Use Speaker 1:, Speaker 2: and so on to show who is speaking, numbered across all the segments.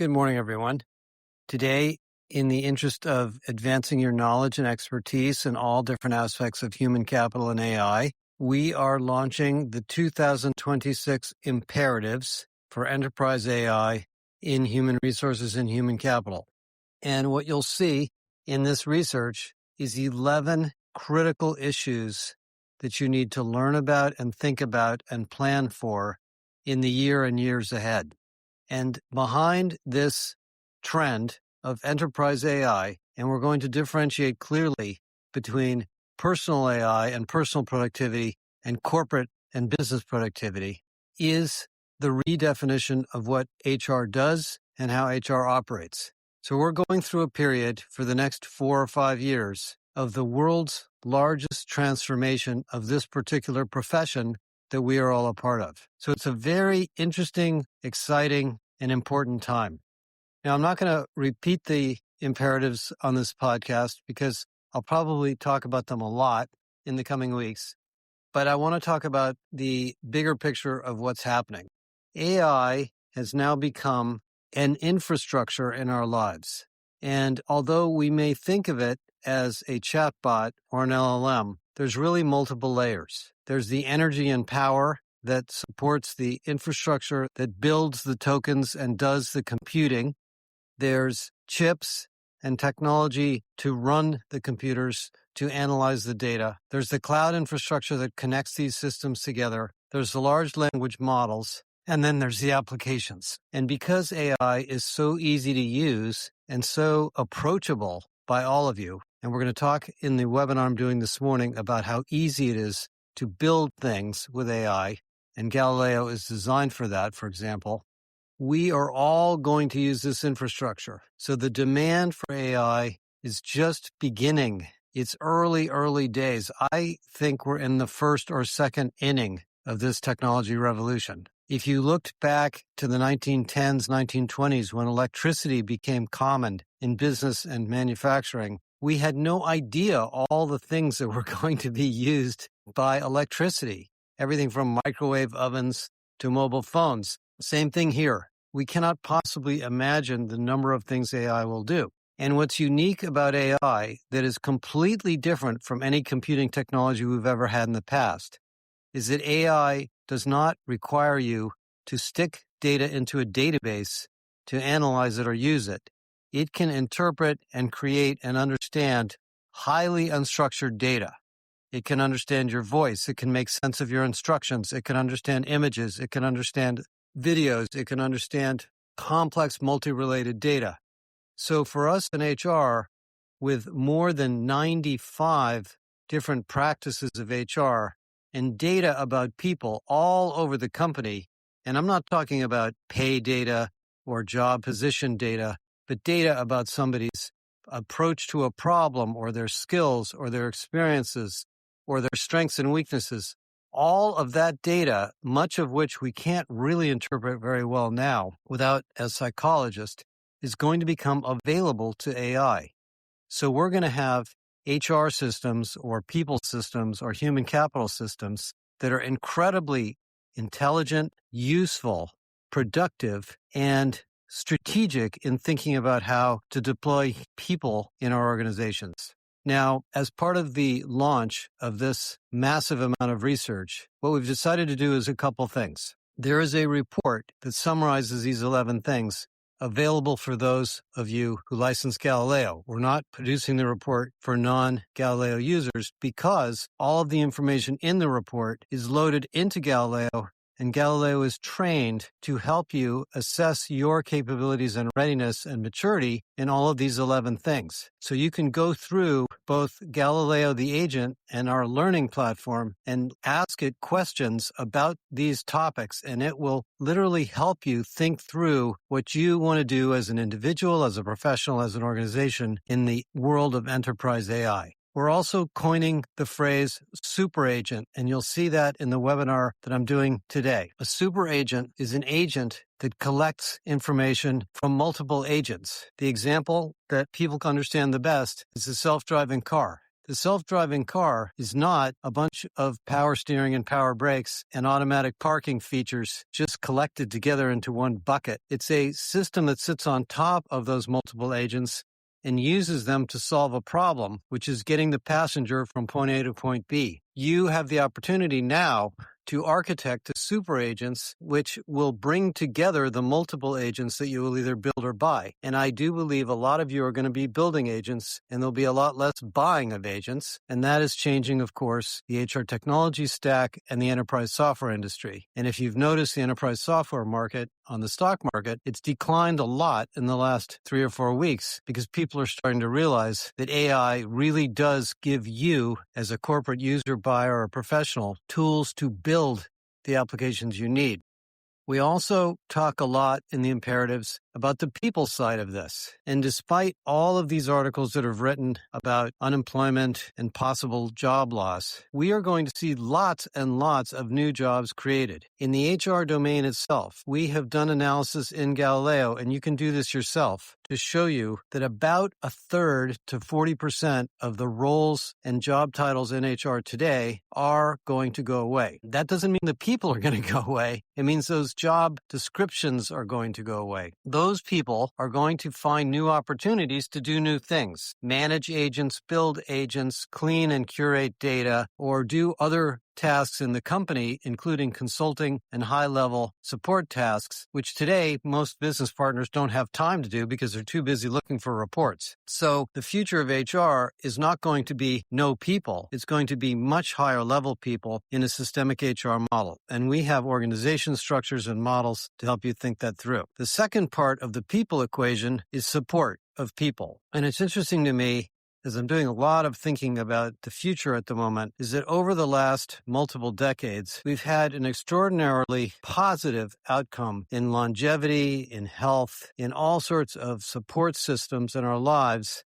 Speaker 1: Good morning, everyone. Today, in the interest of advancing your knowledge and expertise in all different aspects of human capital and AI, we are launching the 2026 imperatives for enterprise AI in human resources and human capital. And what you'll see in this research is 11 critical issues that you need to learn about and think about and plan for in the year and years ahead. And behind this trend of enterprise AI, and we're going to differentiate clearly between personal AI and personal productivity and corporate and business productivity, is the redefinition of what HR does and how HR operates. So we're going through a period for the next 4 or 5 years of the world's largest transformation of this particular profession that we are all a part of. So it's a very interesting, exciting, and important time. Now, I'm not going to repeat the imperatives on this podcast because I'll probably talk about them a lot in the coming weeks. But I want to talk about the bigger picture of what's happening. AI has now become an infrastructure in our lives. And although we may think of it as a chatbot or an LLM, there's really multiple layers. There's the energy and power that supports the infrastructure that builds the tokens and does the computing. There's chips and technology to run the computers to analyze the data. There's the cloud infrastructure that connects these systems together. There's the large language models. And then there's the applications. And because AI is so easy to use and so approachable by all of you, and we're going to talk in the webinar I'm doing this morning about how easy it is to build things with AI, and Galileo is designed for that, for example, we are all going to use this infrastructure. So the demand for AI is just beginning. It's early days. I think we're in the first or second inning of this technology revolution. If you looked back to the 1910s, 1920s, when electricity became common in business and manufacturing, we had no idea all the things that were going to be used by electricity, everything from microwave ovens to mobile phones. Same thing here. We cannot possibly imagine the number of things AI will do. And what's unique about AI that is completely different from any computing technology we've ever had in the past is that AI does not require you to stick data into a database to analyze it or use it. It can interpret and create and understand highly unstructured data. It can understand your voice. It can make sense of your instructions. It can understand images. It can understand videos. It can understand complex multi-related data. So for us in HR, with more than 95 different practices of HR and data about people all over the company, and I'm not talking about pay data or job position data, but data about somebody's approach to a problem or their skills or their experiences or their strengths and weaknesses, all of that data, much of which we can't really interpret very well now without a psychologist, is going to become available to AI. So we're going to have HR systems or people systems or human capital systems that are incredibly intelligent, useful, productive, and strategic in thinking about how to deploy people in our organizations. Now, as part of the launch of this massive amount of research, what we've decided to do is a couple things. There is a report that summarizes these 11 things available for those of you who license Galileo. We're not producing the report for non-Galileo users because all of the information in the report is loaded into Galileo, and Galileo is trained to help you assess your capabilities and readiness and maturity in all of these 11 things. So you can go through both Galileo, the agent, and our learning platform and ask it questions about these topics, and it will literally help you think through what you want to do as an individual, as a professional, as an organization in the world of enterprise AI. We're also coining the phrase superagent, and you'll see that in the webinar that I'm doing today. A superagent is an agent that collects information from multiple agents. The example that people can understand the best is a self-driving car. The self-driving car is not a bunch of power steering and power brakes and automatic parking features just collected together into one bucket. It's a system that sits on top of those multiple agents and uses them to solve a problem, which is getting the passenger from point A to point B. You have the opportunity now to architect the superagents, which will bring together the multiple agents that you will either build or buy. And I do believe a lot of you are going to be building agents, and there'll be a lot less buying of agents. And that is changing, of course, the HR technology stack and the enterprise software industry. And if you've noticed the enterprise software market on the stock market, it's declined a lot in the last 3 or 4 weeks because people are starting to realize that AI really does give you, as a corporate user, buyer, or professional, tools to build the applications you need. We also talk a lot in the imperatives about the people side of this. And despite all of these articles that have written about unemployment and possible job loss, we are going to see lots and lots of new jobs created. In the HR domain itself, we have done analysis in Galileo, and you can do this yourself, to show you that about 1/3 to 40% of the roles and job titles in HR today are going to go away. That doesn't mean the people are going to go away. It means those job descriptions are going to go away. Those people are going to find new opportunities to do new things. Manage agents, build agents, clean and curate data, or do other tasks in the company, including consulting and high-level support tasks, which today most business partners don't have time to do because they're too busy looking for reports. So the future of HR is not going to be no people. It's going to be much higher level people in a systemic HR model. And we have organization structures and models to help you think that through. The second part of the people equation is support of people. And it's interesting to me, as I'm doing a lot of thinking about the future at the moment, is that over the last multiple decades, we've had an extraordinarily positive outcome in longevity, in health, in all sorts of support systems in our lives.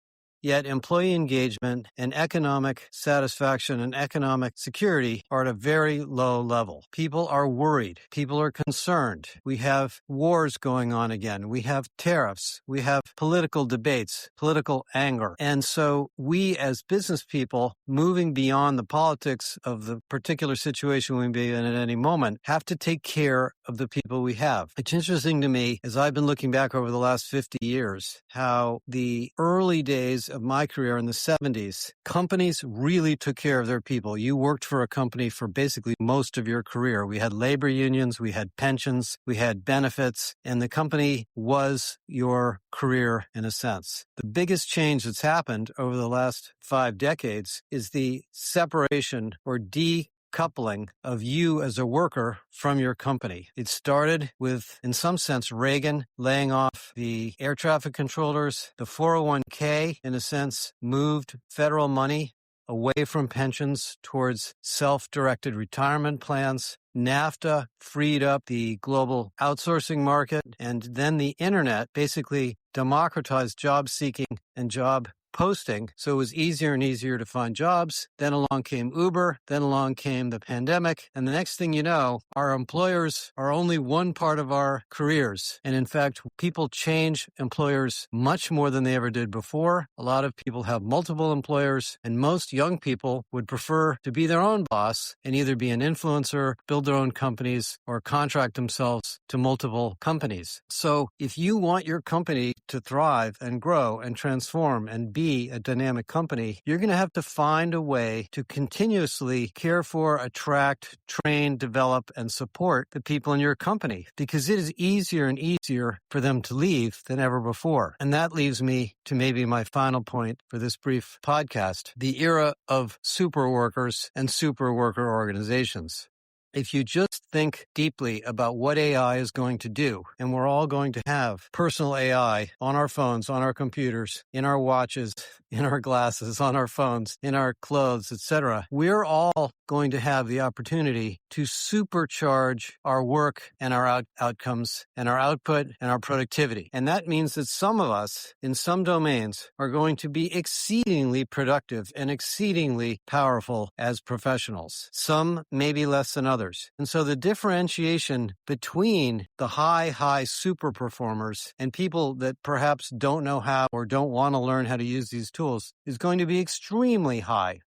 Speaker 1: Yet employee engagement and economic satisfaction and economic security are at a very low level. People are worried. People are concerned. We have wars going on again. We have tariffs. We have political debates, political anger. And so we as business people, moving beyond the politics of the particular situation we be in at any moment, have to take care of the people we have. It's interesting to me, as I've been looking back over the last 50 years, how the early days of my career in the 70s, companies really took care of their people. You worked for a company for basically most of your career. We had labor unions, we had pensions, we had benefits, and the company was your career in a sense. The biggest change that's happened over the last 5 decades is the separation or decoupling of you as a worker from your company. It started with, in some sense, Reagan laying off the air traffic controllers. The 401k, in a sense, moved federal money away from pensions towards self-directed retirement plans. NAFTA freed up the global outsourcing market, and then the internet basically democratized job seeking and job posting, so it was easier and easier to find jobs. Then along came Uber, then along came the pandemic, and the next thing you know, our employers are only one part of our careers. And in fact, people change employers much more than they ever did before. A lot of people have multiple employers, and most young people would prefer to be their own boss and either be an influencer, build their own companies, or contract themselves to multiple companies. So if you want your company to thrive and grow and transform and be a dynamic company, you're going to have to find a way to continuously care for, attract, train, develop, and support the people in your company, because it is easier and easier for them to leave than ever before. And that leaves me to maybe my final point for this brief podcast, the era of super workers and super worker organizations. If you just think deeply about what AI is going to do, and we're all going to have personal AI on our phones, on our computers, in our watches, in our glasses, on our phones, in our clothes, etc., we're all going to have the opportunity to supercharge our work and our outcomes and our output and our productivity. And that means that some of us in some domains are going to be exceedingly productive and exceedingly powerful as professionals. Some maybe less than others. others. And so the differentiation between the high super performers and people that perhaps don't know how or don't want to learn how to use these tools is going to be extremely high.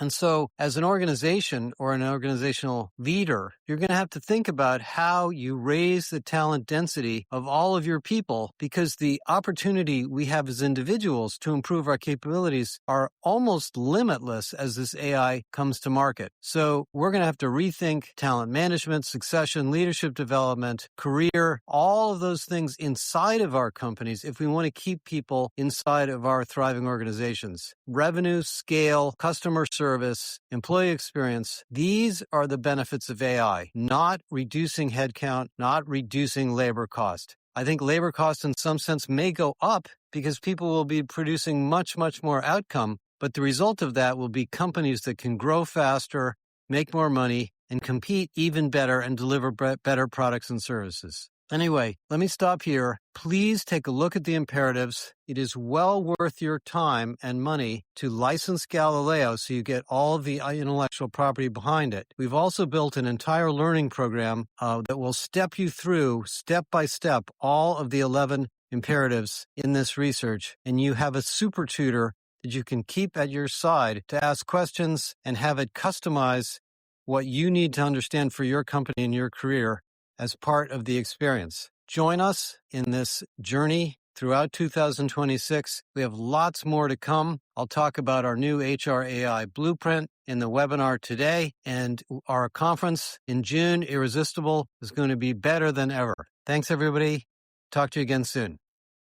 Speaker 1: And so as an organization or an organizational leader, you're going to have to think about how you raise the talent density of all of your people, because the opportunity we have as individuals to improve our capabilities are almost limitless as this AI comes to market. So we're going to have to rethink talent management, succession, leadership development, career, all of those things inside of our companies if we want to keep people inside of our thriving organizations. Revenue, scale, customer service, employee experience, these are the benefits of AI, not reducing headcount, not reducing labor cost. I think labor cost in some sense may go up because people will be producing much more outcome, but the result of that will be companies that can grow faster, make more money, and compete even better and deliver better products and services. Anyway, let me stop here. Please take a look at the imperatives. It is well worth your time and money to license Galileo so you get all of the intellectual property behind it. We've also built an entire learning program that will step you through, step by step, all of the 11 imperatives in this research. And you have a super tutor that you can keep at your side to ask questions and have it customize what you need to understand for your company and your career as part of the experience. Join us in this journey throughout 2026. We have lots more to come. I'll talk about our new HR AI blueprint in the webinar today, and our conference in June, Irresistible, is going to be better than ever. Thanks, everybody. Talk to you again soon.